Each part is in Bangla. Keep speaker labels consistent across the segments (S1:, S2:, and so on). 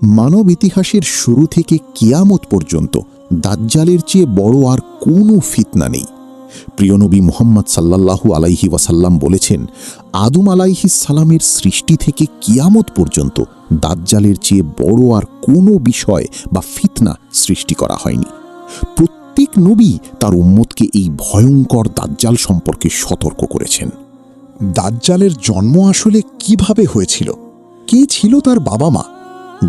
S1: মানব ইতিহাসের শুরু থেকে কিয়ামত পর্যন্ত দাজ্জালের চেয়ে বড় আর কোনো ফিতনা নেই। প্রিয় নবী মুহাম্মদ সাল্লাল্লাহু আলাইহি ওয়াসাল্লাম বলেছেন, আদম আলাইহিস সালামের সৃষ্টি থেকে কিয়ামত পর্যন্ত দাজ্জালের চেয়ে বড় আর কোনো বিষয় বা ফিতনা সৃষ্টি করা হয়নি। প্রত্যেক নবী তার উম্মতকে এই ভয়ঙ্কর দাজ্জাল সম্পর্কে সতর্ক করেছেন। দাজ্জালের জন্ম আসলে কিভাবে হয়েছিল? কে ছিল তার বাবা মা?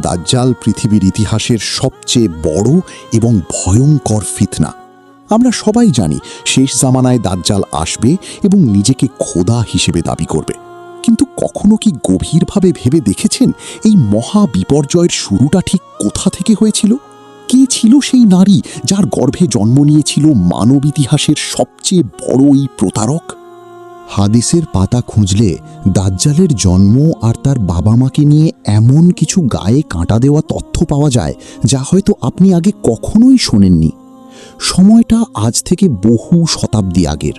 S1: দাজ্জাল পৃথিবীর ইতিহাসের সবচেয়ে বড় এবং ভয়ঙ্কর ফিতনা। আমরা সবাই জানি শেষ জামানায় দাজ্জাল আসবে এবং নিজেকে খোদা হিসেবে দাবি করবে। কিন্তু কখনো কি গভীরভাবে ভেবে দেখেছেন এই মহা বিপর্যয়ের শুরুটা ঠিক কোথা থেকে হয়েছিল? কে ছিল সেই নারী যার গর্ভে জন্ম নিয়েছিল মানব ইতিহাসের সবচেয়ে বড় এই প্রতারক? হাদিসের পাতা খুঁজলে দাজ্জালের জন্ম আর তার বাবা মাকে নিয়ে এমন কিছু গায়ে কাঁটা দেওয়া তথ্য পাওয়া যায় যা হয়তো আপনি আগে কখনোই শোনেননি। সময়টা আজ থেকে বহু শতাব্দী আগের।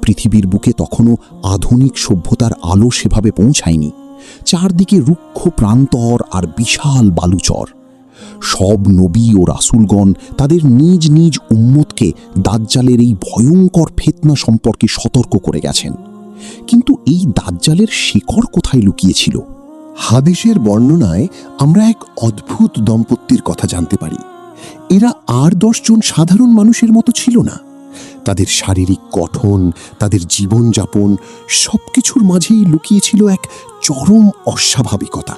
S1: পৃথিবীর বুকে তখনও আধুনিক সভ্যতার আলো সেভাবে পৌঁছায়নি। চারদিকে রুক্ষ প্রান্তর আর বিশাল বালুচর। সব নবী ও রাসূলগণ তাদের নিজ নিজ উম্মতকে দাজ্জালের এই ভয়ঙ্কর ফিতনা সম্পর্কে সতর্ক করে গেছেন। কিন্তু এই দাজ্জালের শিকড় কোথায় লুকিয়েছিল? হাদিসের বর্ণনায় আমরা এক অদ্ভুত দম্পতির কথা জানতে পারি। এরা আর 10 জন সাধারণ মানুষের মতো ছিল না। তাদের শারীরিক গঠন, তাদের জীবনযাপন সবকিছুর মাঝেই লুকিয়েছিল এক চরম অস্বাভাবিকতা।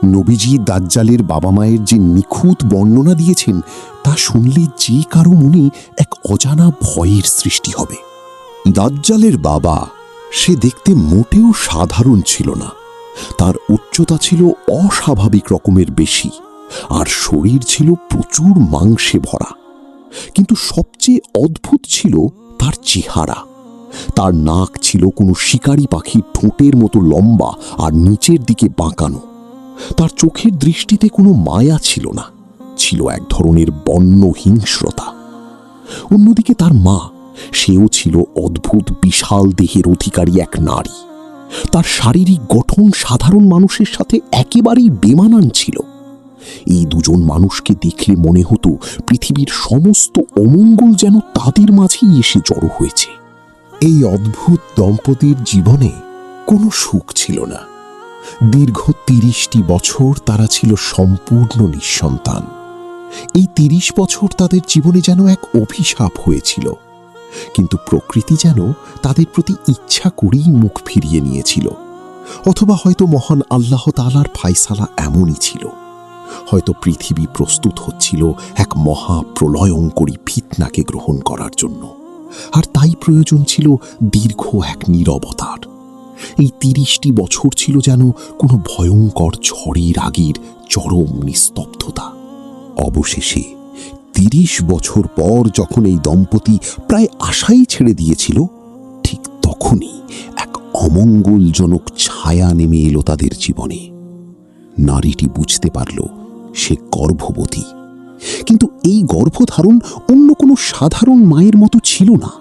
S1: নবীজি দাজ্জালের বাবা মায়ের যে নিখুঁত বর্ণনা দিয়েছেন তা শুনলে যে কারো মনে এক অজানা ভয়ের সৃষ্টি হবে। দাজ্জালের বাবা, সে দেখতে মোটেও সাধারণ ছিল না। তার উচ্চতা ছিল অস্বাভাবিক রকমের বেশি, আর শরীর ছিল প্রচুর মাংসে ভরা। কিন্তু সবচেয়ে অদ্ভুত ছিল তার চেহারা। তার নাক ছিল কোনো শিকারী পাখির ঠোঁটের মতো লম্বা আর নিচের দিকে বাঁকানো। তার চোখের দৃষ্টিতে কোনো মায়া ছিল না, ছিল এক ধরনের বন্য হিংস্রতা। অন্যদিকে তার মা, সেও ছিল অদ্ভুত বিশাল দেহের অধিকারী এক নারী। তার শারীরিক গঠন সাধারণ মানুষের সাথে একেবারেই বেমানান ছিল। এই দুজন মানুষকে দেখলে মনে হতো পৃথিবীর সমস্ত অমঙ্গল যেন তাদের মাঝেই এসে জড়ো হয়েছে। এই অদ্ভুত দম্পতির জীবনে কোনো সুখ ছিল না। দীর্ঘ 30টি বছর তারা ছিল সম্পূর্ণ নিঃসন্তান। এই 30 বছর তাদের জীবনে যেন এক অভিশাপ হয়েছিল। কিন্তু প্রকৃতি যেন তাদের প্রতি ইচ্ছা করেই মুখ ফিরিয়ে নিয়েছিল। অথবা হয়তো মহান আল্লাহ তাআলার ফায়সালা এমনই ছিল। হয়তো পৃথিবী প্রস্তুত হচ্ছিল এক মহা প্রলয়ঙ্করী ফিতনাকে গ্রহণ করার জন্য, আর তাই প্রয়োজন ছিল দীর্ঘ এক নীরবতার। এই 30টি বছর ছিল যেন কোনো ভয়ঙ্কর ঝড়ের আগের চরম নিস্তব্ধতা। অবশেষে 30 বছর পর যখন এই দম্পতি প্রায় আশাই ছেড়ে দিয়েছিল, ঠিক তখনই এক অমঙ্গলজনক ছায়া নেমে এলো তাদের জীবনে। নারীটি বুঝতে পারল সে গর্ভবতী। কিন্তু এই গর্ভধারণ অন্য কোনো সাধারণ মায়ের মতো ছিল না।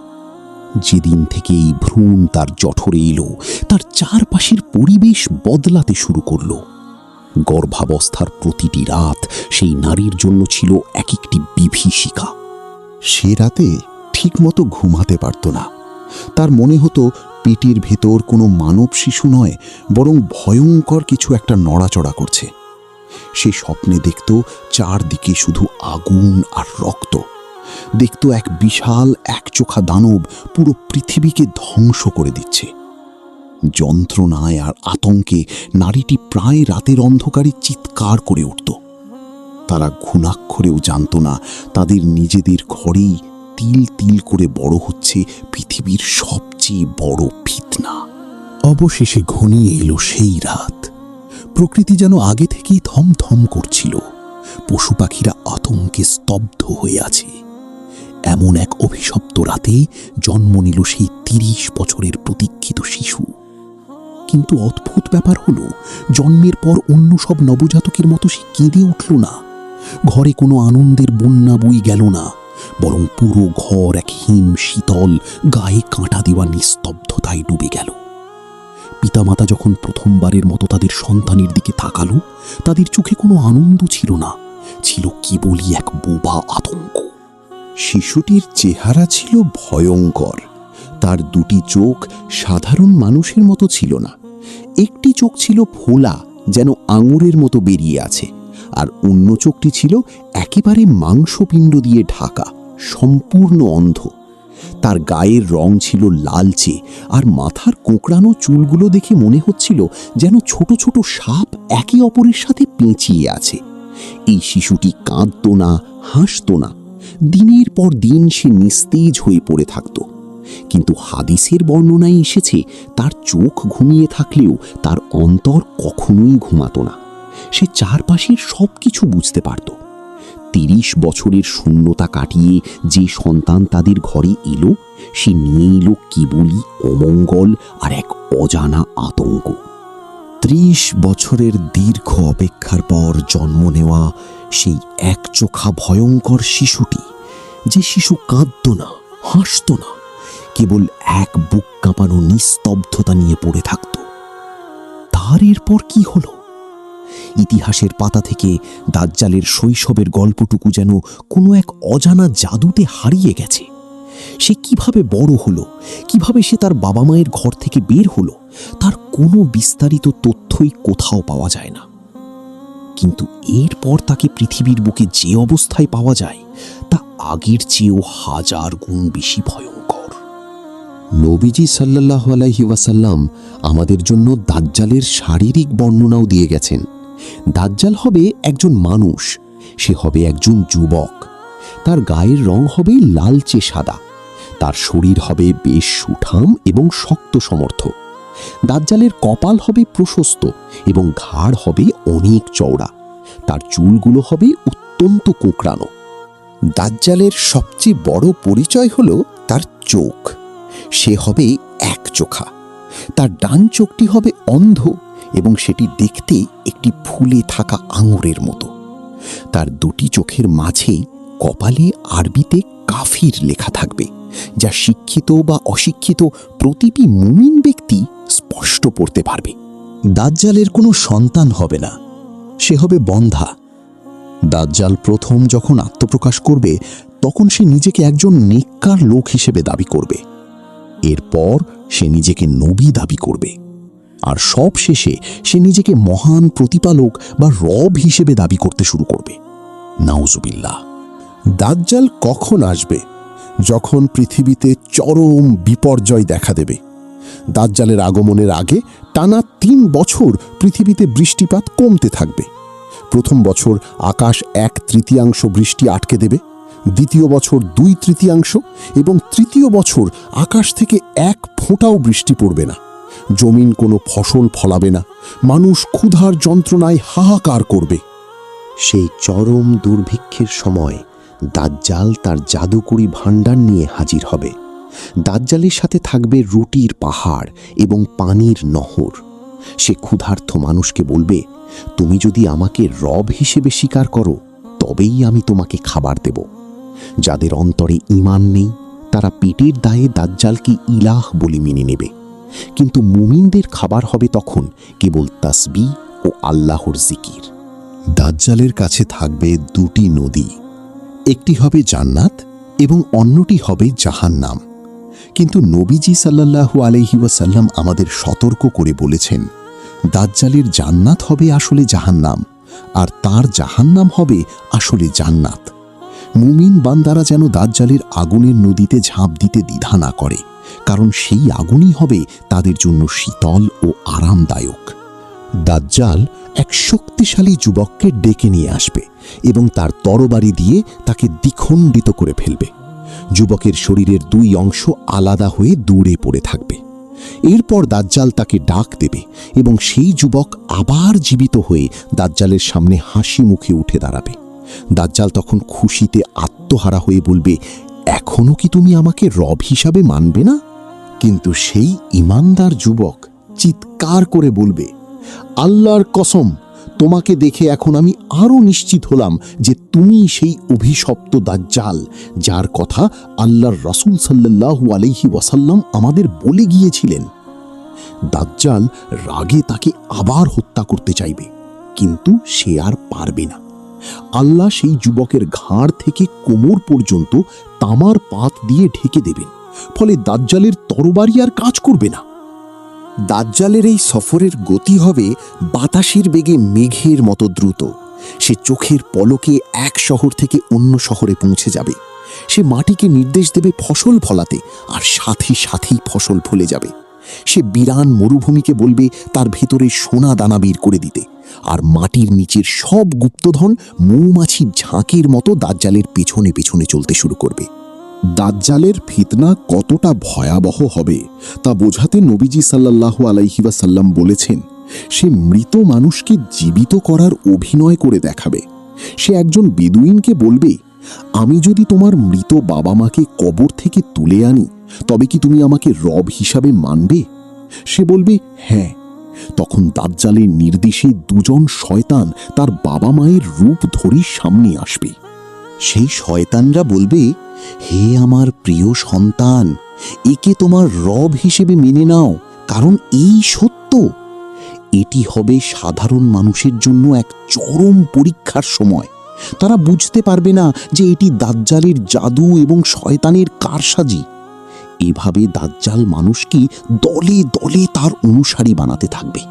S1: যেদিন থেকে এই ভ্রূণ তার জঠরে এলো, তার চারপাশের পরিবেশ বদলাতে শুরু করল। গর্ভাবস্থার প্রতিটি রাত সেই নারীর জন্য ছিল এক একটি বিভীষিকা। সে রাতে ঠিকমতো ঘুমাতে পারত না। তার মনে হতো পেটের ভেতর কোনো মানব শিশু নয়, বরং ভয়ঙ্কর কিছু একটা নড়াচড়া করছে। সে স্বপ্নে দেখত চারদিকে শুধু আগুন আর রক্ত। দেখত এক বিশাল একচোখা দানব পুরো পৃথিবীকে ধ্বংস করে দিচ্ছে। যন্ত্রণায় আর আতঙ্কে নারীটি প্রায় রাতের অন্ধকারে চিৎকার করে উঠত। তারা ঘুণাক্ষরেও জানত না তাদের নিজেদের ঘরেই তিল তিল করে বড় হচ্ছে পৃথিবীর সবচেয়ে বড় ফিতনা। অবশেষে ঘনিয়ে এলো সেই রাত। প্রকৃতি যেন আগে থেকেই থমথম করছিল। পশু পাখিরা আতঙ্কে স্তব্ধ হয়ে আছে। এমন এক অভিশপ্ত রাতে জন্ম নিল সেই 30 বছরের প্রতীক্ষিত শিশু। কিন্তু অদ্ভুত ব্যাপার হলো, জন্মের পর অন্য সব নবজাতকের মতো সে কেঁদে উঠল না। ঘরে কোনো আনন্দের বন্যা বই গেল না, বরং পুরো ঘর এক হিম শীতল গায়ে কাঁটা দেওয়া নিস্তব্ধতায় ডুবে গেল।
S2: পিতামাতা যখন প্রথমবারের মতো তাদের সন্তানের দিকে তাকালো, তাদের চোখে কোনো আনন্দ ছিল না, ছিল কেবলই এক বোবা আতঙ্ক।
S1: শিশুটির চেহারা ছিল ভয়ঙ্কর। তার দুটি চোখ সাধারণ মানুষের মতো ছিল না। একটি চোখ ছিল ফোলা, যেন আঙুরের মতো বেরিয়ে আছে, আর অন্য চোখটি ছিল একেবারে মাংসপিণ্ড দিয়ে ঢাকা, সম্পূর্ণ অন্ধ। তার গায়ের রং ছিল লালচে, আর মাথার কোঁকড়ানো চুলগুলো দেখে মনে হচ্ছিল যেন ছোট ছোট সাপ একে অপরের সাথে পেঁচিয়ে আছে। এই শিশুটি কাঁদত না, হাসত না। দিনের পর দিন সে নিস্তেজ হয়ে পড়ে থাকত। কিন্তু হাদিসের বর্ণনায় এসেছে তার চোখ ঘুমিয়ে থাকলেও তার অন্তর কখনোই ঘুমাত না। সে চারপাশের সব কিছু বুঝতে পারত। 30 বছরের শূন্যতা কাটিয়ে যে সন্তান তাদের ঘরে এলো, সে নিয়ে এলো কেবলই অমঙ্গল আর এক অজানা আতঙ্ক।
S2: 30 বছরের দীর্ঘ অপেক্ষার পর জন্ম নেওয়া সেই একচোখা ভয়ঙ্কর শিশুটি, যে শিশু কাঁদত না, হাসত না, কেবল এক বুক কাঁপানো নিস্তব্ধতা নিয়ে পড়ে থাকত। তার এরপর কি হলো? ইতিহাসের পাতা থেকে দাজ্জালের শৈশবের গল্পটুকু যেন কোনো এক অজানা জাদুতে হারিয়ে গেছে। সে কিভাবে বড় হলো, কিভাবে সে তার বাবা মায়ের ঘর থেকে বের হলো, তার কোনো বিস্তারিত তথ্যই কোথাও পাওয়া যায় না। কিন্তু এরপর তাকে পৃথিবীর বুকে যে অবস্থায় পাওয়া যায়, তা আগের চেয়েও 1000 গুণ বেশি ভয়ঙ্কর।
S1: নবীজি সাল্লাল্লাহু আলাইহি ওয়াসাল্লাম আমাদের জন্য দাজ্জালের শারীরিক বর্ণনাও দিয়ে গেছেন। দাজ্জাল হবে একজন মানুষ, সে হবে একজন যুবক। তার গায়ের রং হবে লালচে সাদা, তার শরীর হবে বেশ সুঠাম এবং শক্ত সমর্থ। দাজ্জালের কপাল হবে প্রশস্ত এবং ঘাড় হবে অনেক চওড়া। তার চুলগুলো হবে অত্যন্ত কোঁকড়ানো। দাজ্জালের সবচেয়ে বড় পরিচয় হলো তার চোখ। সে হবে একচোখা। তার ডান চোখটি হবে অন্ধ এবং সেটি দেখতে একটি ফুলে থাকা আঙুরের মতো। তার দুটি চোখের মাঝে কপালে আরবিতে কাফির লেখা থাকবে, যা শিক্ষিত বা অশিক্ষিত প্রতিটি মুমিন ব্যক্তি স্পষ্ট পড়তে পারবে।
S2: দাজ্জালের কোনো সন্তান হবে না, সে হবে বন্ধ্যা। দাজ্জাল প্রথম যখন আত্মপ্রকাশ করবে, তখন সে নিজেকে একজন নেককার লোক হিসেবে দাবি করবে। এরপর সে নিজেকে নবী দাবি করবে, আর সব শেষে সে নিজেকে মহান প্রতিপালক বা রব হিসেবে দাবি করতে শুরু করবে। নাউজুবিল্লাহ।
S1: দাজ্জাল কখন আসবে? যখন পৃথিবীতে চরম বিপর্যয় দেখা দেবে। দাজ্জালের আগমনের আগে টানা 3 বছর পৃথিবীতে বৃষ্টিপাত কমতে থাকবে। প্রথম বছর আকাশ 1/3 বৃষ্টি আটকে দেবে, দ্বিতীয় বছর 2/3 এবং তৃতীয় বছর আকাশ থেকে 1 ফোঁটাও বৃষ্টি পড়বে না। জমিন কোনো ফসল ফলাবে না। মানুষ ক্ষুধার যন্ত্রণায় হাহাকার করবে। সেই চরম দুর্ভিক্ষের সময় দাজ্জাল তার জাদুকরি ভাণ্ডার নিয়ে হাজির হবে। দাজ্জালের সাথে থাকবে রুটির পাহাড় এবং পানির নহর। সে ক্ষুধার্ত মানুষকে বলবে, তুমি যদি আমাকে রব হিসেবে স্বীকার করো, তবেই আমি তোমাকে খাবার দেব। যাদের অন্তরে ঈমান নেই, তারা পেটের দায়ে দাজ্জালকে ইলাহ বলে মেনে নেবে। কিন্তু মুমিনদের খাবার হবে তখন কেবল তাসবিহ ও আল্লাহর জিকির। দাজ্জালের কাছে থাকবে 2টি নদী, একটি হবে জান্নাত এবং অন্যটি হবে জাহান্নাম। কিন্তু নবীজি সাল্লাল্লাহু আলাইহি ওয়াসাল্লাম আমাদের সতর্ক করে বলেছেন, দাজ্জালের জান্নাত হবে আসলে জাহান্নাম, আর তার জাহান্নাম হবে আসলে জান্নাত। মুমিন বান্দারা যেন দাজ্জালের আগুনের নদীতে ঝাঁপ দিতে দ্বিধা না করে, কারণ সেই আগুনই হবে তাদের জন্য শীতল ও আরামদায়ক। দাজ্জাল এক শক্তিশালী যুবককে ডেকে নিয়ে আসবে এবং তার তরবারি দিয়ে তাকে দ্বিখণ্ডিত করে ফেলবে। যুবকের শরীরের 2 অংশ আলাদা হয়ে দূরে পড়ে থাকবে। এরপর দাজ্জাল তাকে ডাক দেবে এবং সেই যুবক আবার জীবিত হয়ে দাজ্জালের সামনে হাসি মুখে উঠে দাঁড়াবে। দাজ্জাল তখন খুশিতে আত্মহারা হয়ে বলবে, এখনো কি তুমি আমাকে রব হিসাবে মানবে না? কিন্তু সেই ঈমানদার যুবক চিৎকার করে বলবে, আল্লাহর কসম, তোমাকে দেখে এখন আমি আরো নিশ্চিত হলাম যে তুমি সেই অভিশপ্ত দাজ্জাল, যার কথা আল্লাহর রাসূল সাল্লাল্লাহু আলাইহি ওয়াসাল্লাম আমাদের বলে গিয়েছিলেন। দাজ্জাল রাগে তাকে আবার হত্যা করতে চাইবে, কিন্তু সে আর পারবে না। আল্লাহ সেই যুবকের ঘাড় থেকে কোমর পর্যন্ত তামার পাত দিয়ে ঢেকে দেবেন, ফলে দাজ্জালের তরবারি আর কাজ করবে না।
S2: দাজ্জালের এই সফরের গতি হবে বাতাসের বেগে মেঘের মতো দ্রুত। সে চোখের পলকে এক শহর থেকে অন্য শহরে পৌঁছে যাবে। সে মাটিকে নির্দেশ দেবে ফসল ফলাতে, আর সাথে সাথেই ফসল ফলে যাবে। সে বিরান মরুভূমিকে বলবে তার ভেতরে সোনা দানা বের করে দিতে, আর মাটির নিচের সব গুপ্তধন মৌমাছির ঝাঁকের মতো দাজ্জালের পেছনে পেছনে চলতে শুরু করবে।
S1: দাজ্জালের ফিতনা কতটা ভয়াবহ হবে তা বোঝাতে নবীজি সাল্লাল্লাহু আলাইহি ওয়াসাল্লাম বলেছেন, সে মৃত মানুষকে জীবিত করার অভিনয় করে দেখাবে। সে একজন বেদুইনকে বলবে, আমি যদি তোমার মৃত বাবা মাকে কবর থেকে তুলে আনি, তবে কি তুমি আমাকে রব হিসাবে মানবে? সে বলবে, হ্যাঁ। তখন দাজ্জালের নির্দেশে দুজন শয়তান তার বাবা মায়ের রূপ ধরে সামনে আসবে।
S2: সেই শয়তানরা বলবে, হে আমার প্রিয় সন্তান, একে তোমার রব হিসেবে মেনে নাও, কারণ এই সত্য। এটি হবে সাধারণ মানুষের জন্য এক চরম পরীক্ষার সময়। তারা বুঝতে পারবে না যে এটি দাজ্জালের জাদু এবং শয়তানের কারসাজি। এভাবে দাজ্জাল মানুষকে দলে দলে তার অনুসারী বানাতে থাকবে।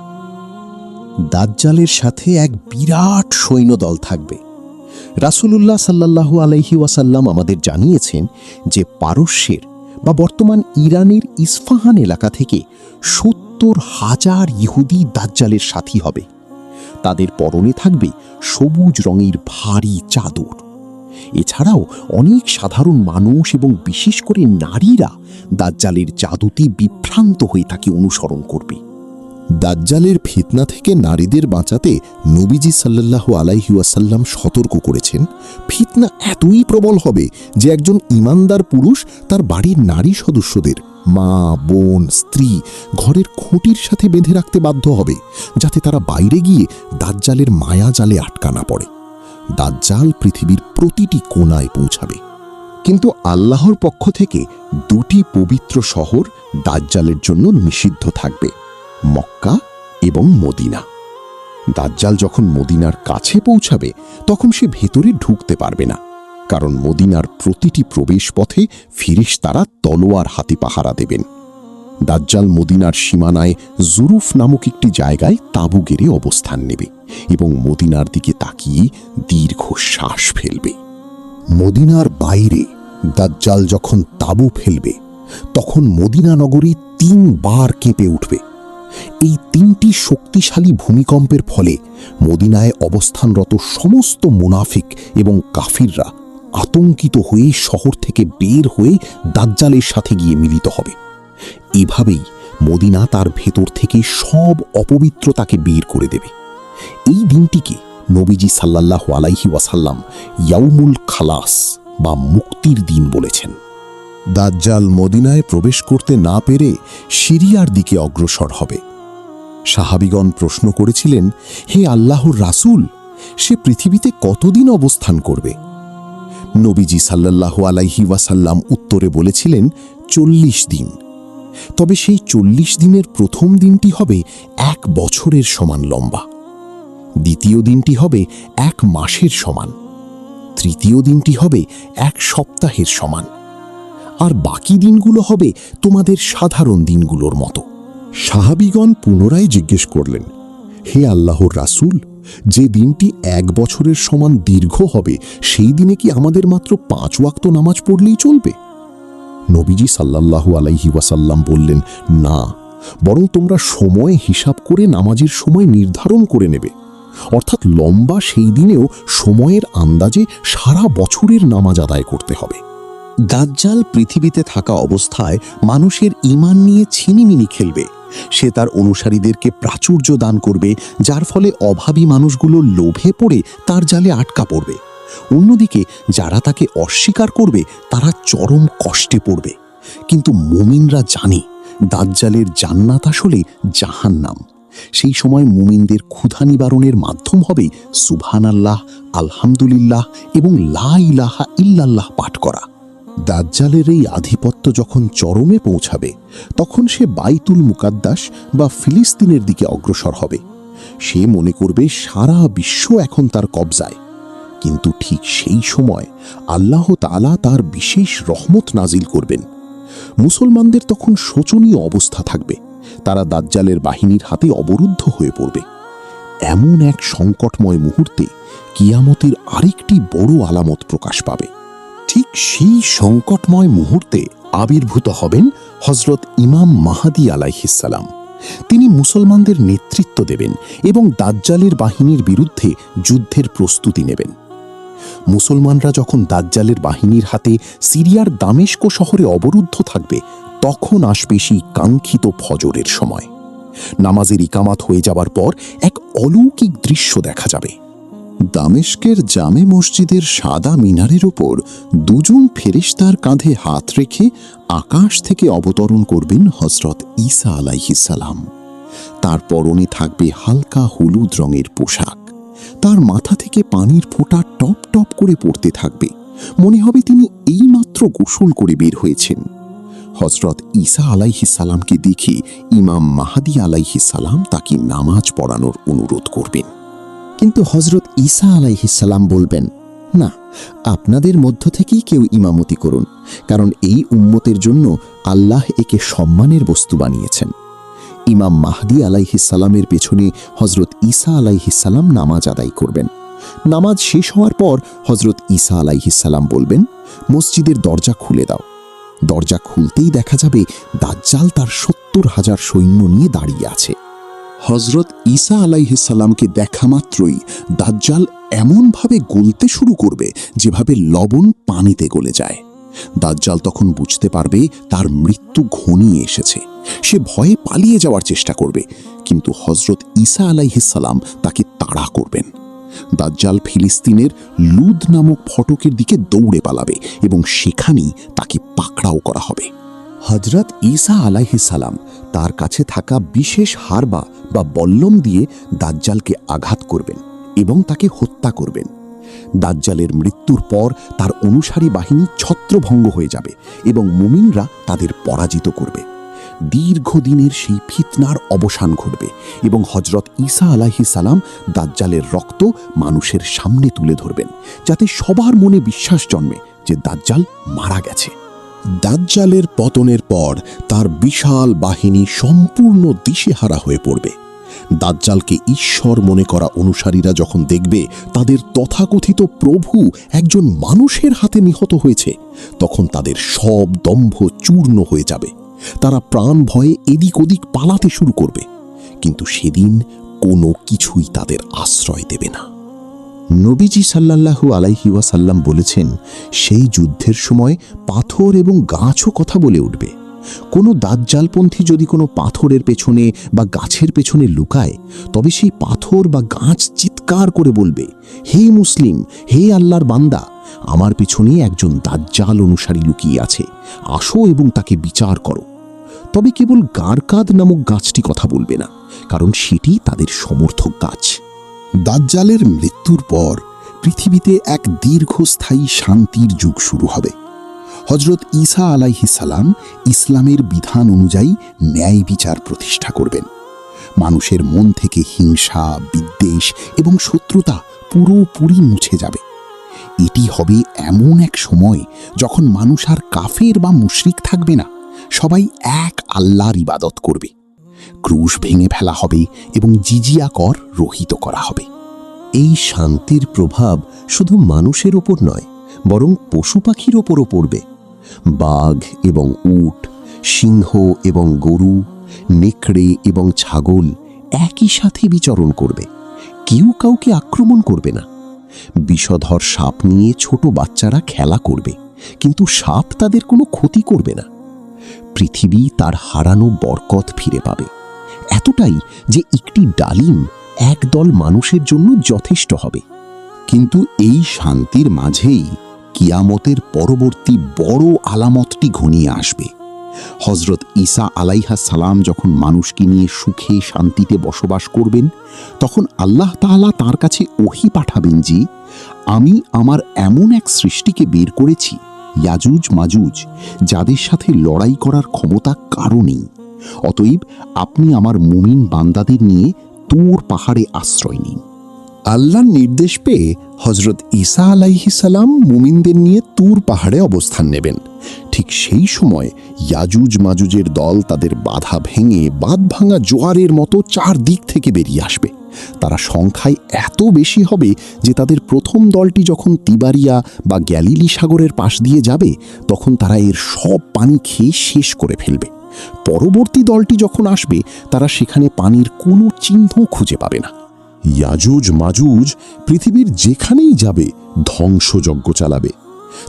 S2: দাজ্জালের সাথে এক বিরাট সৈন্যদল থাকবে। রাসূলুল্লাহ সাল্লাল্লাহু আলাইহি ওয়াসাল্লাম আমাদের জানিয়েছেন যে পারস্যের বা বর্তমান ইরানের ইস্পাহান এলাকা থেকে ৭০,০০০ ইহুদি দাজ্জালের সাথী হবে। তাদের পরনে থাকবে সবুজ রঙের ভারী চাদর। এছাড়াও অনেক সাধারণ মানুষ এবং বিশেষ করে নারীরা দাজ্জালের জাদুতে বিভ্রান্ত হয়ে তাকে অনুসরণ করবে।
S1: দাজ্জালের ফিতনা থেকে নারীদের বাঁচাতে নবীজি সাল্লাল্লাহু আলাইহি ওয়াসাল্লাম সতর্ক করেছেন, ফিতনা এতই প্রবল হবে যে একজন ঈমানদার পুরুষ তার বাড়ির নারী সদস্যদের মা, বোন, স্ত্রী ঘরের খুঁটির সাথে বেঁধে রাখতে বাধ্য হবে, যাতে তারা বাইরে গিয়ে দাজ্জালের মায়া জালে আটকা না পড়ে। দাজ্জাল পৃথিবীর প্রতিটি কোণায় পৌঁছাবে। কিন্তু আল্লাহর পক্ষ থেকে দুটি পবিত্র শহর দাজ্জালের জন্য নিষিদ্ধ থাকবে, মক্কা এবং মদিনা। দাজ্জাল যখন মদিনার কাছে পৌঁছাবে তখন সে ভেতরে ঢুকতে পারবে না, কারণ মদিনার প্রতিটি প্রবেশ পথে ফেরেশতারা তলোয়ার হাতে পাহারা দেবেন। দাজ্জাল মদিনার সীমানায় জুরুফ নামক একটি জায়গায় তাঁবু গেড়ে অবস্থান নেবে এবং মদিনার দিকে তাকিয়ে দীর্ঘ শ্বাস ফেলবে। মদিনার বাইরে দাজ্জাল যখন তাঁবু ফেলবে তখন মদিনা নগরী ৩ বার কেঁপে উঠবে। এই ৩টি শক্তিশালী ভূমিকম্পের ফলে মদিনায় অবস্থানরত সমস্ত মুনাফিক এবং কাফিররা আতঙ্কিত হয়ে শহর থেকে বের হয়ে দাজ্জালের সাথে গিয়ে মিলিত হবে। এভাবেই মদিনা তার ভেতর থেকে সব অপবিত্রতাকে বের করে দেবে। এই দিনটিকে নবীজি সাল্লাল্লাহু আলাইহি ওয়াসাল্লাম ইয়াউমুল খালাস বা মুক্তির দিন বলেছেন। দাজ্জাল মদিনায় প্রবেশ করতে না পেরে সিরিয়ার দিকে অগ্রসর হবে। সাহাবীগণ প্রশ্ন করেছিলেন, হে আল্লাহর রাসূল, সে পৃথিবীতে কতদিন অবস্থান করবে? নবীজি সাল্লাল্লাহু আলাইহি ওয়াসাল্লাম উত্তরে বলেছিলেন, ৪০ দিন। তবে সেই ৪০ দিনের প্রথম দিনটি হবে ১ বছরের সমান লম্বা, দ্বিতীয় দিনটি হবে ১ মাসের সমান, তৃতীয় দিনটি হবে ১ সপ্তাহের সমান, আর বাকি দিনগুলো হবে তোমাদের সাধারণ দিনগুলোর মতো। সাহাবীগণ পুনরায় জিজ্ঞেস করলেন, হে আল্লাহর রাসূল, যে দিনটি ১ বছরের সমান দীর্ঘ হবে সেই দিনে কি আমাদের মাত্র ৫ ওয়াক্ত নামাজ পড়লেই চলবে? নবীজি সাল্লাল্লাহু আলাইহি ওয়াসাল্লাম বললেন, না, বরং তোমরা সময় হিসাব করে নামাজের সময় নির্ধারণ করে নেবে। অর্থাৎ লম্বা সেই দিনেও সময়ের আন্দাজে সারা বছরের নামাজ আদায় করতে হবে।
S2: দাজ্জাল পৃথিবীতে থাকা অবস্থায় মানুষের ঈমান নিয়ে ছিনিমিনি খেলবে। সে তার অনুসারীদেরকে প্রাচুর্য দান করবে, যার ফলে অভাবী মানুষগুলো লোভে পড়ে তার জালে আটকা পড়বে। অন্যদিকে যারা তাকে অস্বীকার করবে তারা চরম কষ্টে পড়বে। কিন্তু মুমিনরা জানে দাজ্জালের জান্নাত আসলে জাহান্নাম। সেই সময় মুমিনদের ক্ষুধা নিবারণের মাধ্যম হবে সুবহানাল্লাহ, আলহামদুলিল্লাহ এবং লা ইলাহা ইল্লাল্লাহ পাঠ করা।
S1: দাজ্জালের এই আধিপত্য যখন চরমে পৌঁছাবে তখন সে বাইতুল মুকাদ্দাস বা ফিলিস্তিনের দিকে অগ্রসর হবে। সে মনে করবে সারা বিশ্ব এখন তার কবজায়। কিন্তু ঠিক সেই সময় আল্লাহ তাআলা তার বিশেষ রহমত নাজিল করবেন। মুসলমানদের তখন শোচনীয় অবস্থা থাকবে, তারা দাজ্জালের বাহিনীর হাতে অবরুদ্ধ হয়ে পড়বে। এমন এক সংকটময় মুহূর্তে কিয়ামতের আরেকটি বড় আলামত প্রকাশ পাবে। ঠিক সেই সংকটময় মুহূর্তে আবির্ভূত হবেন হযরত ইমাম মাহদী আলাইহিসসালাম। তিনি মুসলমানদের নেতৃত্ব দেবেন এবং দাজ্জালের বাহিনীর বিরুদ্ধে যুদ্ধের প্রস্তুতি নেবেন। মুসলমানরা যখন দাজ্জালের বাহিনীর হাতে সিরিয়ার দামেস্ক শহরে অবরুদ্ধ থাকবে, তখন আসবে সেই কাঙ্ক্ষিত ফজরের সময়। নামাজের ইকামাত হয়ে যাবার পর এক অলৌকিক দৃশ্য দেখা যাবে। দামেস্কের জামে মসজিদের সাদা মিনারের উপর দুজন ফেরেশতার কাঁধে হাত রেখে আকাশ থেকে অবতরণ করবেন হযরত ঈসা আলাইহিসসালাম। তার পরনে থাকবে হালকা হলুদ রঙের পোশাক। তার মাথা থেকে পানির ফোঁটা টপ টপ করে পড়তে থাকবে, মনে হবে তিনি এইমাত্র গোসল করে বের হয়েছেন। হযরত ঈসা আলাইহিসসালামকে দেখে ইমাম মাহদী আলাইহিসসালাম তাকে নামাজ পড়ানোর অনুরোধ করবেন।
S2: কিন্তু হযরত ঈসা আলাইহিসসালাম বলবেন, না, আপনাদের মধ্য থেকেই কেউ ইমামতি করুন, কারণ এই উম্মতের জন্য আল্লাহ একে সম্মানের বস্তু বানিয়েছেন। ইমাম মাহদী আলাইহিসসালামের পেছনে হযরত ঈসা আলাইহিসসালাম নামাজ আদায় করবেন। নামাজ শেষ হওয়ার পর হযরত ঈসা আলাইহিসসালাম বলবেন, মসজিদের দরজা খুলে দাও। দরজা খুলতেই দেখা যাবে দাজ্জাল তার ৭০,০০০ সৈন্য নিয়ে দাঁড়িয়ে আছে।
S1: হযরত ঈসা আলাইহিসসালামকে দেখা মাত্রই দাজ্জাল এমনভাবে গলতে শুরু করবে যেভাবে লবণ পানিতে গলে যায়। দাজ্জাল তখন বুঝতে পারবে তার মৃত্যু ঘনিয়ে এসেছে। সে ভয়ে পালিয়ে যাওয়ার চেষ্টা করবে, কিন্তু হযরত ঈসা আলাইহিসসালাম তাকে তাড়া করবেন। দাজ্জাল ফিলিস্তিনের লুদ নামক ফটকের দিকে দৌড়ে পালাবে এবং সেখানেই তাকে পাকড়াও করা হবে।
S2: হযরত ঈসা আলাইহিসসালাম তার কাছে থাকা বিশেষ হারবা বা বল্লম দিয়ে দাজ্জালকে আঘাত করবেন এবং তাকে হত্যা করবেন। দাজ্জালের মৃত্যুর পর তার অনুসারী বাহিনী ছত্রভঙ্গ হয়ে যাবে এবং মুমিনরা তাদের পরাজিত করবে। দীর্ঘদিনের সেই ফিতনার অবসান ঘটবে এবং হযরত ঈসা আলাইহিসসালাম দাজ্জালের রক্ত মানুষের সামনে তুলে ধরবেন, যাতে সবার মনে বিশ্বাস জন্মে যে দাজ্জাল মারা গেছে।
S1: দাজ্জালের পতনের পর তার বিশাল বাহিনী সম্পূর্ণ দিশেহারা হয়ে পড়বে। দাজ্জালকে ঈশ্বর মনে করা অনুসারীরা যখন দেখবে তাদের তথাকথিত প্রভু একজন মানুষের হাতে নিহত হয়েছে, তখন তাদের সব দম্ভ চূর্ণ হয়ে যাবে। তারা প্রাণ ভয়ে এদিক ওদিক পালাতে শুরু করবে, কিন্তু সেদিন কোনো কিছুই তাদের আশ্রয় দেবে না।
S2: নবীজি সাল্লাল্লাহু আলাইহি ওয়াসাল্লাম বলেছেন, সেই যুদ্ধের সময় পাথর এবং গাছও কথা বলে উঠবে। কোনো দাজ্জালপন্থী যদি কোনো পাথরের পেছনে বা গাছের পেছনে লুকায়, তবে সেই পাথর বা গাছ চিৎকার করে বলবে, হে মুসলিম, হে আল্লাহর বান্দা, আমার পেছনে একজন দাজ্জাল অনুসারী লুকিয়ে আছে, আসো এবং তাকে বিচার করো। তবে কেবল গারকাদ নামক গাছটি কথা বলবে না, কারণ সেটি তাদের সমর্থক গাছ।
S1: দাজ্জালের মৃত্যুর পর পৃথিবীতে এক দীর্ঘস্থায়ী শান্তির যুগ শুরু হবে। হযরত ঈসা আলাইহিসসালাম ইসলামের বিধান অনুযায়ী ন্যায় বিচার প্রতিষ্ঠা করবেন। মানুষের মন থেকে হিংসা, বিদ্বেষ এবং শত্রুতা পুরোপুরি মুছে যাবে। এটি হবে এমন এক সময় যখন মানুষ আর কাফের বা মুশরিক থাকবে না, সবাই এক আল্লাহর ইবাদত করবে। ক্রুশ ভেঙে ফেলা হবে এবং জিজিয়া কর রহিত করা হবে।
S2: এই শান্তির প্রভাব শুধু মানুষের ওপর নয়, বরং পশু পাখির ওপরও পড়বে। বাঘ এবং উট, সিংহ এবং গরু, নেকড়ে এবং ছাগল একই সাথে বিচরণ করবে। কেউ কাউকে আক্রমণ করবে না। বিষধর সাপ নিয়ে ছোট বাচ্চারা খেলা করবে, কিন্তু সাপ তাদের কোনো ক্ষতি করবে না। পৃথিবী তার হারানো বরকত ফিরে পাবে, এতটাই যে একটি ডালিম একদল মানুষের জন্য যথেষ্ট হবে।
S1: কিন্তু এই শান্তির মাঝেই কিয়ামতের পরবর্তী বড় আলামতটি ঘনিয়ে আসবে। হযরত ঈসা আলাইহিসসালাম যখন মানুষকে নিয়ে সুখে শান্তিতে বসবাস করবেন, তখন আল্লাহ তাআলা তার কাছে ওহী পাঠাবেন যে, আমি আমার এমন এক সৃষ্টিকে বের করেছি ইয়াজুজ মাজুজ, যাদের সাথে লড়াই করার ক্ষমতা কারও নেই। অতএব আপনি আমার মুমিন বান্দাদের নিয়ে তুর পাহাড়ে আশ্রয় নিন। আল্লাহর নির্দেশ পেয়ে হজরত ঈসা আলাইহিস সালাম মুমিনদের নিয়ে তুর পাহাড়ে অবস্থান নেবেন। ঠিক সেই সময় ইয়াজুজ মাজুজের দল তাদের বাধা ভেঙে বাঁধ ভাঙা জোয়ারের মতো চারদিক থেকে বেরিয়ে আসবে। তারা সংখ্যায় এত বেশি হবে যে তাদের প্রথম দলটি যখন তিবারিয়া বা গ্যালিলি সাগরের পাশ দিয়ে যাবে তখন তারা এর সব পানি খেয়ে শেষ করে ফেলবে। পরবর্তী দলটি যখন আসবে তারা সেখানে পানির কোনো চিহ্ন খুঁজে পাবে না। ইয়াজুজ মাজুজ পৃথিবীর যেখানেই যাবে ধ্বংসযজ্ঞ চালাবে।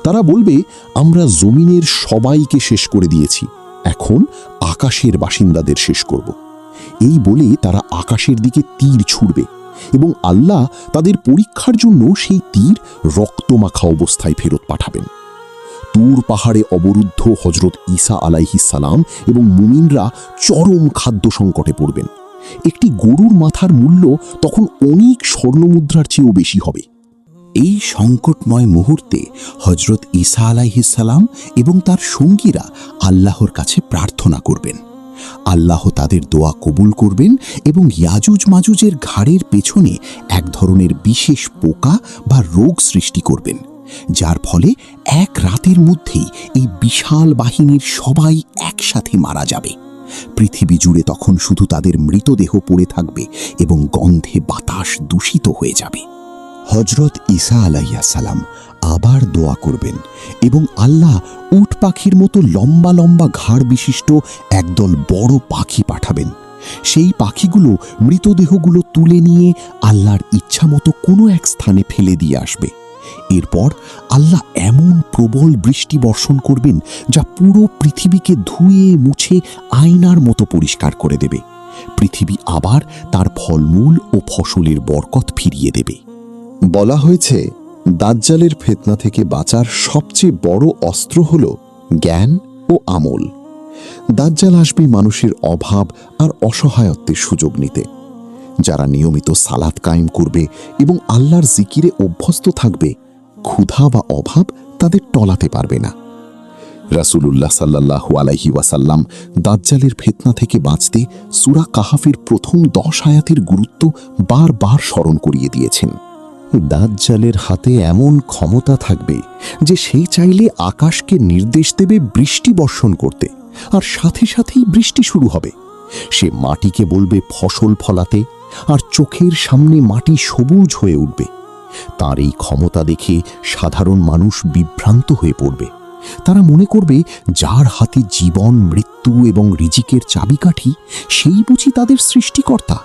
S1: তারা বলবে, আমরা জমিনের সবাইকে শেষ করে দিয়েছি, এখন আকাশের বাসিন্দাদের শেষ করব। এই বলে তারা আকাশের দিকে তীর ছুড়বে এবং আল্লাহ তাদের পরীক্ষার জন্য সেই তীর রক্তমাখা অবস্থায় ফেরত পাঠাবেন। তুর পাহাড়ে অবরুদ্ধ হজরত ঈসা আলাইহিস সালাম এবং মুমিনরা চরম খাদ্য সংকটে পড়বেন। একটি গরুর মাথার মূল্য তখন অনেক স্বর্ণমুদ্রার চেয়েও বেশি হবে।
S2: এই সংকটময় মুহূর্তে হজরত ঈসা আলাইহিস সালাম এবং তার সঙ্গীরা আল্লাহর কাছে প্রার্থনা করবেন। আল্লাহ তাদের দোয়া কবুল করবেন এবং ইয়াজুজ মাজুজের ঘাড়ের পেছনে এক ধরনের বিশেষ পোকা বা রোগ সৃষ্টি করবেন, যার ফলে এক রাতের মধ্যেই এই বিশাল বাহিনীর সবাই একসাথে মারা যাবে। পৃথিবী জুড়ে তখন শুধু তাদের মৃতদেহ পড়ে থাকবে এবং গন্ধে বাতাস দূষিত হয়ে যাবে। হজরত ঈসা আলাইহিস সালাম আবার দোয়া করবেন এবং আল্লাহ উট পাখির মতো লম্বা লম্বা ঘাড় বিশিষ্ট একদল বড় পাখি পাঠাবেন। সেই পাখিগুলো মৃতদেহগুলো তুলে নিয়ে আল্লাহর ইচ্ছা মতো কোনো এক স্থানে ফেলে দিয়ে আসবে। এরপর আল্লাহ এমন প্রবল বৃষ্টি বর্ষণ করবেন যা পুরো পৃথিবীকে ধুয়ে মুছে আয়নার মতো পরিষ্কার করে দেবে। পৃথিবী আবার তার ফলমূল ও ফসলের বরকত ফিরিয়ে দেবে।
S1: বলা হয়েছে, দাজ্জালের ফিতনা থেকে বাঁচার সবচেয়ে বড় অস্ত্র হল জ্ঞান ও আমল। দাজ্জাল আসবে মানুষের অভাব আর অসহায়ত্বের সুযোগ নিতে। যারা নিয়মিত সালাত কায়েম করবে এবং আল্লাহর জিকিরে অভ্যস্ত থাকবে, ক্ষুধা বা অভাব তাদের টলাতে পারবে না। রাসূলুল্লাহ সাল্লাল্লাহু আলাইহি ওয়াসাল্লাম দাজ্জালের ফিতনা থেকে বাঁচতে সূরা কাহাফের প্রথম 10 আয়াতের গুরুত্ব বারবার স্মরণ করিয়ে দিয়েছেন। দাজ্জালের হাতে এমন ক্ষমতা থাকবে যে সে চাইলে আকাশকে নির্দেশ দেবে বৃষ্টি বর্ষণ করতে, আর সাথে সাথেই বৃষ্টি শুরু হবে। সে মাটিকে বলবে ফসল ফলাতে, আর চোখের সামনে মাটি সবুজ হয়ে উঠবে। তার এই ক্ষমতা দেখে সাধারণ মানুষ বিভ্রান্ত হয়ে পড়বে। তারা মনে করবে, যার হাতে জীবন মৃত্যু এবং রিজিকের চাবিকাঠি, সেই বুঝি তাদের সৃষ্টিকর্তা।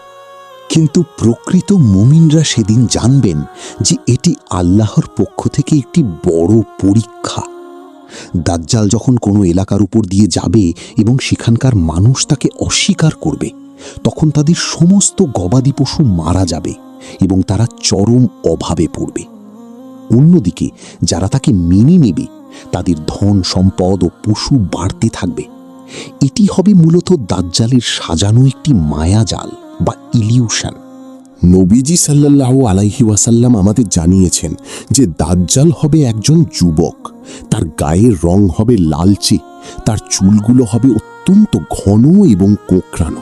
S1: কিন্তু প্রকৃত মুমিনরা সেদিন জানবেন যে এটি আল্লাহর পক্ষ থেকে একটি বড় পরীক্ষা। দাজ্জাল যখন কোনো এলাকার উপর দিয়ে যাবে এবং সেখানকার মানুষ তাকে অস্বীকার করবে, তখন তাদের সমস্ত গবাদি পশু মারা যাবে এবং তারা চরম অভাবে পড়বে। অন্যদিকে যারা তাকে মেনে নেবে, তাদের ধন সম্পদ ও পশু বাড়তে থাকবে। এটি হবে মূলত দাজ্জালের সাজানো একটি মায়াজাল বা ইলিউশন। নবীজি সাল্লাল্লাহু আলাইহি ওয়াসাল্লাম আমাদের জানিয়েছেন যে দাজ্জাল হবে একজন যুবক। তার গায়ের রং হবে লালচে, তার চুলগুলো হবে অত্যন্ত ঘন এবং কোঁকড়ানো।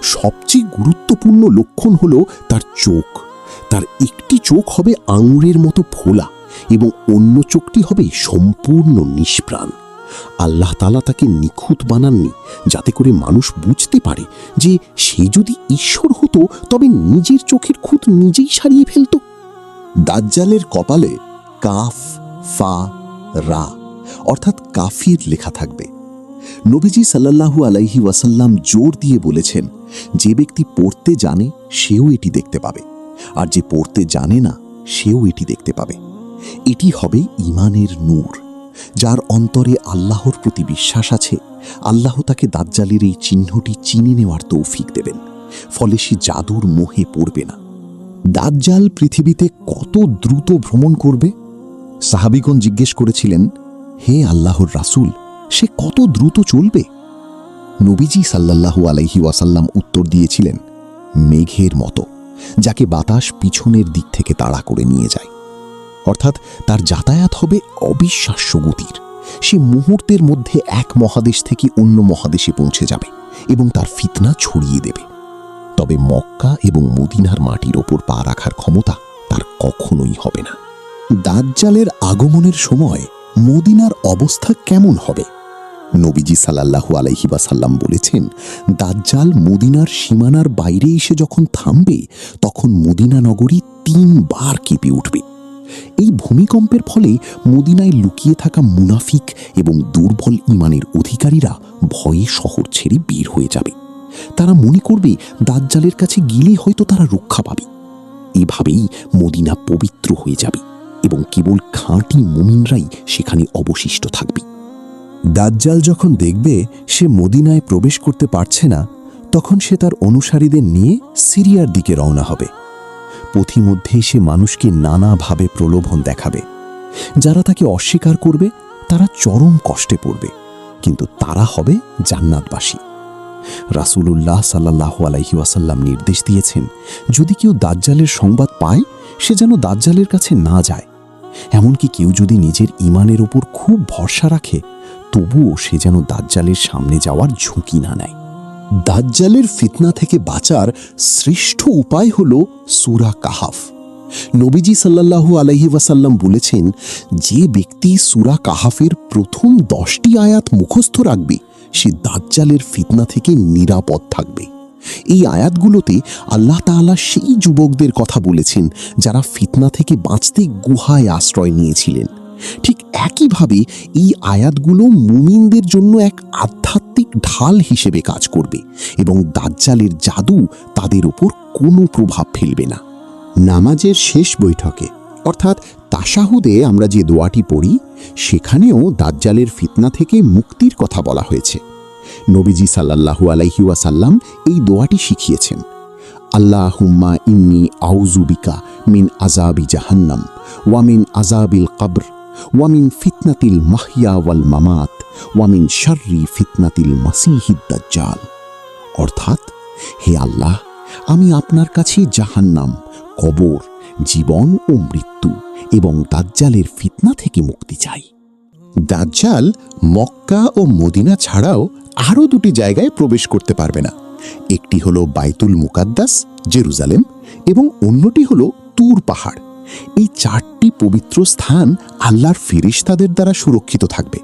S1: সবচেয়ে গুরুত্বপূর্ণ লক্ষণ হলো তার চোখ। তার একটি চোখ হবে আঙুরের মতো ফোলা এবং অন্য চোখটি হবে সম্পূর্ণ নিষ্প্রাণ। আল্লাহ তাআলা তাকে নিখুঁত বানাননি যাতে করে মানুষ বুঝতে পারে যে সে যদি ঈশ্বর হতো তবে নিজের চোখের খুঁত নিজেই সারিয়ে ফেলত। দাজ্জালের কপালে কাফ ফা রা অর্থাৎ কাফির লেখা থাকবে। নবীজি সাল্লাল্লাহু আলাইহি ওয়াসাল্লাম জোর দিয়ে বলেছেন, যে ব্যক্তি পড়তে জানে সেও এটি দেখতে পাবে, আর যে পড়তে জানে না সেও এটি দেখতে পাবে। এটি হবে ঈমানের নূর। যার অন্তরে আল্লাহর প্রতি বিশ্বাস আছে, আল্লাহ তাকে দাজ্জালের এই চিহ্নটি চিনে নেওয়ার তৌফিক দেবেন। ফলে সে জাদুর মোহে পড়বে না। দাজ্জাল পৃথিবীতে কত দ্রুত ভ্রমণ করবে? সাহাবীগণ জিজ্ঞেস করেছিলেন, হে আল্লাহর রাসূল, সে কত দ্রুত চলবে? নবীজি সাল্লাল্লাহু আলাইহি ওয়াসাল্লাম উত্তর দিয়েছিলেন, মেঘের মতো, যাকে বাতাস পিছনের দিক থেকে তাড়া করে নিয়ে যায়। অর্থাৎ তার যাতায়াত হবে অবিশ্বাস্য গতির। সে মুহূর্তের মধ্যে এক মহাদেশ থেকে অন্য মহাদেশে পৌঁছে যাবে এবং তার ফিতনা ছড়িয়ে দেবে। তবে মক্কা এবং মদিনার মাটির ওপর পা রাখার ক্ষমতা তার কখনোই হবে না। দাজ্জালের আগমনের সময় মদিনার অবস্থা কেমন হবে? নবীজি সাল্লাল্লাহু আলাইহি ওয়াসাল্লাম বলেছেন, দাজ্জাল মদিনার সীমানার বাইরে এসে যখন থামবে তখন মদিনা নগরী 3 বার কেঁপে উঠবে। এই ভূমিকম্পের ফলে মদিনায় লুকিয়ে থাকা মুনাফিক এবং দুর্বল ঈমানের অধিকারীরা ভয়ে শহর ছেড়ে বের হয়ে যাবে। তারা মনে করবে দাজ্জালের কাছে গেলে হয়তো তারা রক্ষা পাবে। এভাবেই মদিনা পবিত্র হয়ে যাবে এবং কেবল খাঁটি মুমিনরাই সেখানে অবশিষ্ট থাকবে।
S2: দাজ্জাল যখন দেখবে সে মদিনায় প্রবেশ করতে পারছে না, তখন সে তার অনুসারীদের নিয়ে সিরিয়ার দিকে রওনা হবে। পথিমধ্যে সে মানুষকে নানাভাবে প্রলোভন দেখাবে। যারা তাকে অস্বীকার করবে তারা চরম কষ্টে পড়বে, কিন্তু তারা হবে জান্নাতবাসী। রাসূলুল্লাহ সাল্লাল্লাহু আলাইহি ওয়াসাল্লাম নির্দেশ দিয়েছেন, যদি কেউ দাজ্জালের সংবাদ পায় সে যেন দাজ্জালের কাছে না যায়। এমনকি কেউ যদি নিজের ঈমানের ওপর খুব ভরসা রাখে, তবুও সে যেন দাজ্জালের সামনে যাওয়ার ঝুঁকি না নেয়।
S1: দাজ্জালের ফিতনা থেকে বাঁচার শ্রেষ্ঠ উপায় হল সূরা কাহাফ। নবীজি সাল্লাল্লাহু আলাইহি ওয়াসাল্লাম বলেছেন, যে ব্যক্তি সূরা কাহাফের প্রথম 10টি আয়াত মুখস্থ রাখবে সে দাজ্জালের ফিতনা থেকে নিরাপদ থাকবে। এই আয়াতগুলোতে আল্লাহ তাআলা সেই যুবকদের কথা বলেছেন যারা ফিতনা থেকে বাঁচতে গুহায় আশ্রয় নিয়েছিলেন। ঠিক একইভাবে এই আয়াতগুলো মুমিনদের জন্য এক আধ্যাত্মিক ঢাল হিসেবে কাজ করবে এবং দাজ্জালের জাদু তাদের উপর কোনো প্রভাব ফেলবে না। নামাজের শেষ বৈঠকে অর্থাৎ তাশাহুদে আমরা যে দোয়াটি পড়ি, সেখানেও দাজ্জালের ফিতনা থেকে মুক্তির কথা বলা হয়েছে। নবীজি সাল্লাল্লাহু আলাইহি ওয়াসাল্লাম এই দোয়াটি শিখিয়েছেন, আল্লাহুম্মা ইন্নী আউযু বিকা মিন আযাবি জাহান্নাম ওয়া মিন আযাবিল কবর ওয়া মিন ফিতনাতিল মাহইয়া ওয়াল মামাত ওয়া মিন শাররি ফিতনাতিল মাসীহিদ দাজ্জাল। অর্থাৎ, হে আল্লাহ, আমি আপনার কাছে জাহান্নাম, কবর, জীবন ও মৃত্যু এবং দাজ্জালের ফিতনা থেকে মুক্তি চাই। দাজ্জাল মক্কা ও মদিনা ছাড়াও আরও 2টি জায়গায় প্রবেশ করতে পারবে না। একটি হলো বাইতুল মুকাদ্দাস জেরুজালেম এবং অন্যটি হলো তুর পাহাড়। এই 4টি পবিত্র স্থান আল্লাহর ফেরেশতাদের দ্বারা সুরক্ষিত থাকবে।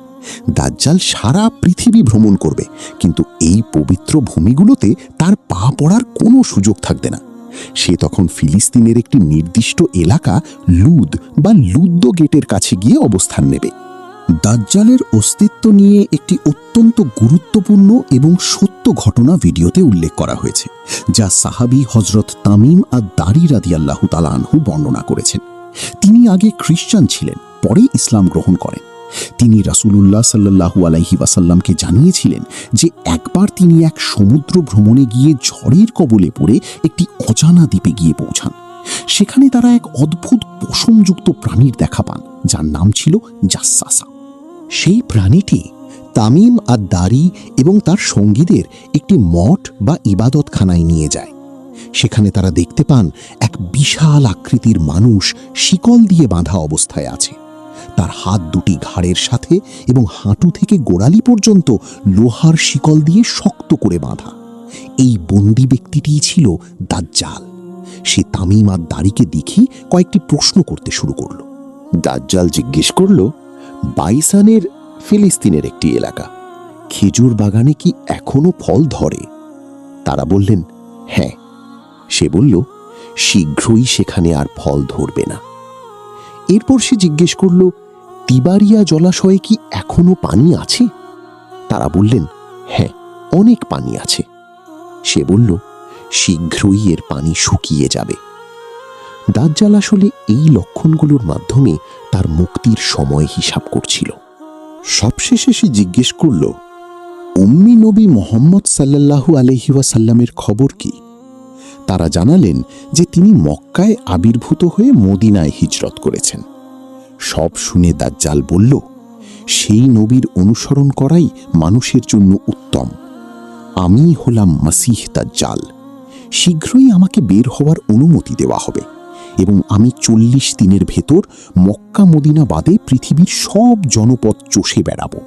S1: দাজ্জাল সারা পৃথিবী ভ্রমণ করবে, কিন্তু এই পবিত্র ভূমিগুলোতে তার পা পড়ার কোনো সুযোগ থাকবে না। সে তখন ফিলিস্তিনের একটি নির্দিষ্ট এলাকা লুদ বা লুদ্দ গেটের কাছে গিয়ে অবস্থান নেবে। দাজ্জালের অস্তিত্ব নিয়ে একটি অত্যন্ত গুরুত্বপূর্ণ এবং সত্য ঘটনা ভিডিওতে উল্লেখ করা হয়েছে, যা সাহাবী হযরত তামিম আদ-দারি রাদিয়াল্লাহু তাআলা আনহু বর্ণনা করেছেন। তিনি আগে খ্রিস্টান ছিলেন, পরে ইসলাম গ্রহণ করেন। তিনি রাসূলুল্লাহ সাল্লাল্লাহু আলাইহি ওয়াসাল্লামকে জানিয়েছিলেন যে একবার তিনি এক সমুদ্র ভ্রমণে গিয়ে ঝড়ের কবলে পড়ে একটি অজানা দ্বীপে গিয়ে পৌঁছান। সেখানে তারা এক অদ্ভুত পশমযুক্ত প্রাণীর দেখা পান, যার নাম ছিল জাসসাসা। সেই প্রাণীটি তামিম আদ-দারি এবং তার সঙ্গীদের একটি মঠ বা ইবাদতখানায় নিয়ে যায়। সেখানে তারা দেখতে পান এক বিশাল আকৃতির মানুষ শিকল দিয়ে বাঁধা অবস্থায় আছে। তার হাত দুটি ঘাড়ের সাথে এবং হাঁটু থেকে গোড়ালি পর্যন্ত লোহার শিকল দিয়ে শক্ত করে বাঁধা। এই বন্দি ব্যক্তিটিই ছিল দাজ্জাল। সে তামিম আদ-দারিকে দেখে কয়েকটি প্রশ্ন করতে শুরু করল। দাজ্জাল জিজ্ঞেস করল, বাইসানের ফিলিস্তিনের একটি এলাকা, খেজুর বাগানে কি এখনো ফল ধরে? তারা বললেন, হ্যাঁ। সে বলল, শীঘ্রই সেখানে আর ফল ধরবে না। এরপর সে জিজ্ঞেস করল, তিবারিয়া জলাশয়ে কি এখনো পানি আছে? তারা বললেন, হ্যাঁ, অনেক পানি আছে। সে বলল, শীঘ্রই এর পানি শুকিয়ে যাবে। দাজ্জাল আসলে এই লক্ষণগুলোর মাধ্যমে তার মুক্তির সময় হিসাব করছিল। সবশেষে সে জিজ্ঞেস করল, উম্মি নবী মুহাম্মদ সাল্লাল্লাহু আলাইহি ওয়াসাল্লামের খবর কি? তারা জানালেন যে তিনি মক্কায় আবির্ভূত হয়ে মদিনায় হিজরত করেছেন। সব শুনে দাজ্জাল বলল, সেই নবীর অনুসরণ করাই মানুষের জন্য উত্তম। আমি হলাম মাসীহ দাজ্জাল। শীঘ্রই আমাকে বের হওয়ার অনুমতি দেওয়া হবে এবং আমি 40 দিনের ভেতর মক্কা মদিনা বাদে পৃথিবীর সব জনপদ চষে বেড়াবো।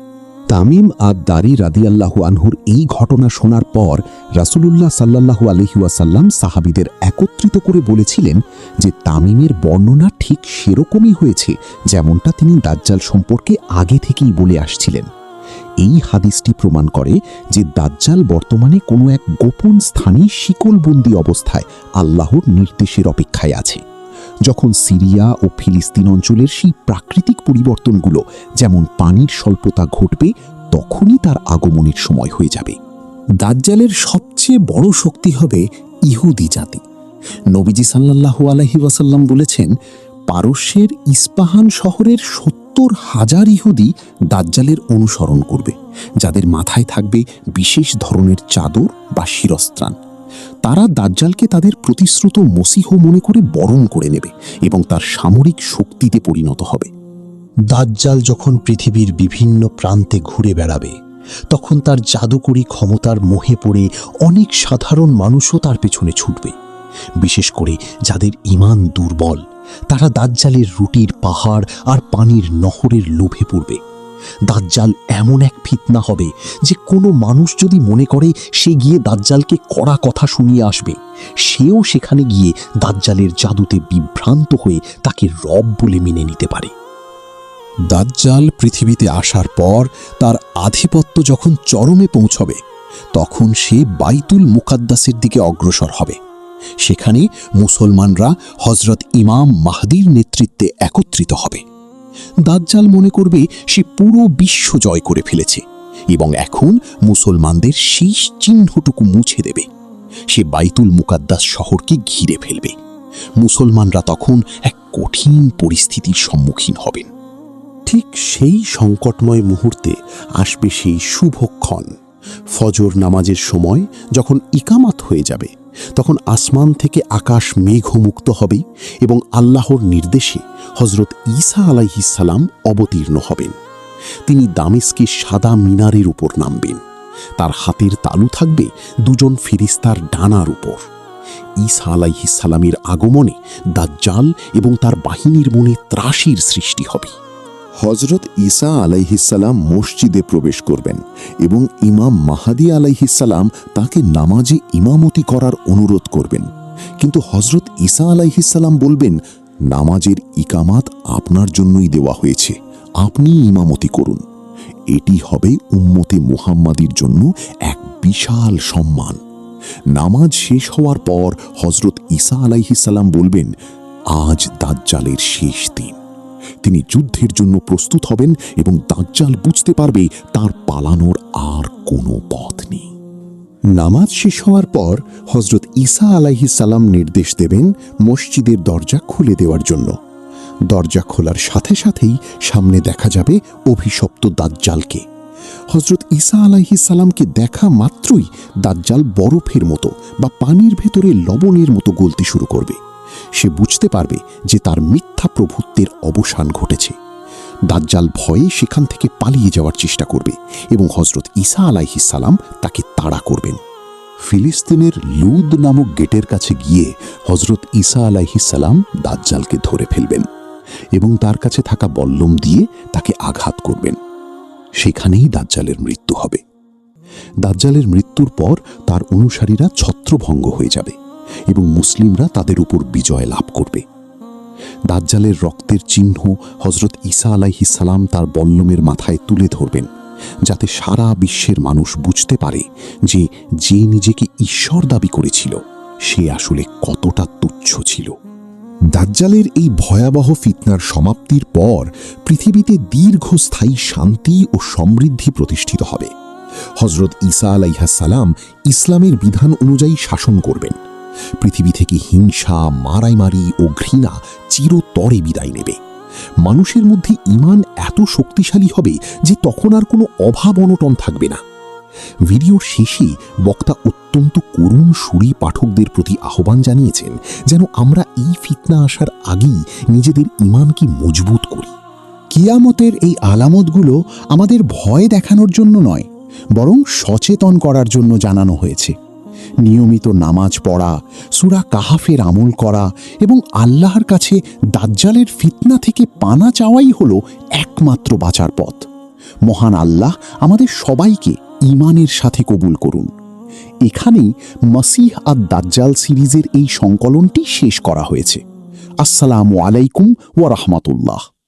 S2: তামিম আদ-দারি রাদিয়াল্লাহু আনহুর এই ঘটনা শোনার পর রাসূলুল্লাহ সাল্লাল্লাহু আলাইহি ওয়াসাল্লাম সাহাবীদের একত্রিত করে বলেছিলেন যে তামিমের বর্ণনা ঠিক সেরকমই হয়েছে যেমনটা তিনি দাজ্জাল সম্পর্কে আগে থেকেই বলে আসছিলেন। এই হাদিসটি প্রমাণ করে যে দাজ্জাল বর্তমানে কোনো এক গোপন স্থানে শিকলবন্দি অবস্থায় আল্লাহর নির্দেশের অপেক্ষায় আছে। যখন সিরিয়া ও ফিলিস্তিন অঞ্চলের সেই প্রাকৃতিক পরিবর্তনগুলো যেমন পানির স্বল্পতা ঘটবে, তখনই তার আগমনের সময় হয়ে যাবে।
S1: দাজ্জালের সবচেয়ে বড় শক্তি হবে ইহুদি জাতি। নবীজি সাল্লাল্লাহু আলাইহি ওয়াসাল্লাম বলেছেন, পারস্যের ইস্পাহান শহরের 70,000 ইহুদি দাজ্জালের অনুসরণ করবে, যাদের মাথায় থাকবে বিশেষ ধরনের চাদর বা শিরস্ত্রাণ। তারা দাজ্জালকে তাদের প্রতিশ্রুত মসিহ মনে করে বরণ করে নেবে এবং তার সামরিক শক্তিতে পরিণত হবে।
S3: দাজ্জাল যখন পৃথিবীর বিভিন্ন প্রান্তে ঘুরে বেড়াবে, তখন তার জাদুকরী ক্ষমতার মোহে পড়ে অনেক সাধারণ মানুষও তার পেছনে ছুটবে। বিশেষ করে যাদের ঈমান দুর্বল, তারা দাজ্জালের রুটির পাহাড় আর পানির নহরের লোভে পড়বে। দাজ্জাল এমন এক ফিতনা হবে যে কোনো মানুষ যদি মনে করে সে গিয়ে দাজ্জালকে কড়া কথা শুনিয়ে আসবে, সেও সেখানে গিয়ে দাজ্জালের জাদুতে বিভ্রান্ত হয়ে তাকে রব বলে মেনে নিতে পারে।
S1: দাজ্জাল পৃথিবীতে আসার পর তার আধিপত্য যখন চরমে পৌঁছবে, তখন সে বাইতুল মুকাদ্দাসের দিকে অগ্রসর হবে। সেখানে মুসলমানরা হযরত ইমাম মাহদীর নেতৃত্বে একত্রিত হবে। দাজ্জাল মনে করবে সে পুরো বিশ্ব জয় করে ফেলেছে এবং এখন মুসলমানদের শেষ চিহ্নটুকু মুছে দেবে। সে বাইতুল মুকাদ্দাস শহরকে ঘিরে ফেলবে। মুসলমানরা তখন এক কঠিন পরিস্থিতির সম্মুখীন হবেন। ঠিক সেই সংকটময় মুহূর্তে আসবে সেই শুভক্ষণ। ফজর নামাজের সময় যখন ইকামাত হয়ে যাবে, তখন আসমান থেকে আকাশ মেঘমুক্ত হবে এবং আল্লাহর নির্দেশে হযরত ঈসা আলাইহিস সালাম অবতীর্ণ হবেন। তিনি দামেস্কের সাদা মিনারের উপর নামবেন। তার হাতের তালু থাকবে দুজন ফেরেশতার ডানার উপর। ঈসা আলাইহিস সালামের আগমনে দাজ্জাল এবং তার বাহিনীর মনে ত্রাসের সৃষ্টি হবে। হযরত ঈসা আলাইহিসসালাম মসজিদে প্রবেশ করবেন এবং ইমাম মাহদী আলাইহিসসালাম তাকে নামাজে ইমামতি করার অনুরোধ করবেন। কিন্তু হযরত ঈসা আলাইহিসসালাম বলবেন, নামাজের ইকামাত আপনার জন্যই দেওয়া হয়েছে, আপনি ইমামতি করুন। এটি হবে উম্মতে মুহাম্মাদির জন্য এক বিশাল সম্মান। নামাজ শেষ হওয়ার পর হযরত ঈসা আলাইহিসসালাম বলবেন, আজ দাজ্জালের শেষ দিন। তিনি যুদ্ধের জন্য প্রস্তুত হবেন এবং দাজ্জাল বুঝতে পারবে তার পালানোর আর কোনো পথ নেই। নামাজ শেষ হওয়ার পর হযরত ঈসা আলাইহিস সালাম নির্দেশ দেবেন মসজিদের দরজা খুলে দেওয়ার জন্য। দরজা খোলার সাথে সাথেই সামনে দেখা যাবে অভিশপ্ত দাজ্জালকে। হযরত ঈসা আলাইহিস সালামকে দেখা মাত্রই দাজ্জাল বরফের মতো বা পানির ভেতরে লবণের মতো গলতে শুরু করবে। সে বুঝতে পারবে যে তার মিথ্যা প্রভুত্বের অবসান ঘটেছে। দাজ্জাল ভয়ে সেখান থেকে পালিয়ে যাওয়ার চেষ্টা করবে এবং হযরত ঈসা আলাইহিস সালাম তাকে তাড়া করবেন। ফিলিস্তিনের লুদ নামক গেটের কাছে গিয়ে হযরত ঈসা আলাইহিস সালাম দাজ্জালকে ধরে ফেলবেন এবং তার কাছে থাকা বল্লম দিয়ে তাকে আঘাত করবেন। সেখানেই দাজ্জালের মৃত্যু হবে। দাজ্জালের মৃত্যুর পর তার অনুসারীরা ছত্রভঙ্গ হয়ে যাবে এবং মুসলিমরা তাদের উপর বিজয় লাভ করবে। দাজ্জালের রক্তের চিহ্ন হযরত ঈসা আলাইহিস সালাম তার বল্লমের মাথায় তুলে ধরবেন, যাতে সারা বিশ্বের মানুষ বুঝতে পারে যে যে নিজেকে ঈশ্বর দাবি করেছিল সে আসলে কতটা তুচ্ছ ছিল। দাজ্জালের এই ভয়াবহ ফিতনার সমাপ্তির পর পৃথিবীতে দীর্ঘস্থায়ী শান্তি ও সমৃদ্ধি প্রতিষ্ঠিত হবে। হযরত ঈসা আলাইহিস সালাম ইসলামের বিধান অনুযায়ী শাসন করবেন। পৃথিবী থেকে হিংসা, মারামারি ও ঘৃণা চিরতরে বিদায় নেবে। মানুষের মধ্যে ঈমান এত শক্তিশালী হবে যে তখন আর কোনো অভাব অনটন থাকবে না। ভিডিওর শেষে বক্তা অত্যন্ত করুণ সুরে পাঠকদের প্রতি আহ্বান জানিয়েছেন যেন আমরা এই ফিতনা আসার আগেই নিজেদের ঈমানকে মজবুত করি। কিয়ামতের এই আলামতগুলো আমাদের ভয় দেখানোর জন্য নয়, বরং সচেতন করার জন্য জানানো হয়েছে। নিয়মিত নামাজ পড়া, সূরা কাহাফের আমল করা এবং আল্লাহর কাছে দাজ্জালের ফিতনা থেকে পানা চাওয়াই হলো একমাত্র বাঁচার পথ। মহান আল্লাহ আমাদের সবাইকে ঈমানের সাথে কবুল করুন। এখানেই মসিহ আদ দাজ্জাল সিরিজের এই সংকলনটি শেষ করা হয়েছে। আসসালামু আলাইকুম ওয়া রাহমাতুল্লাহ।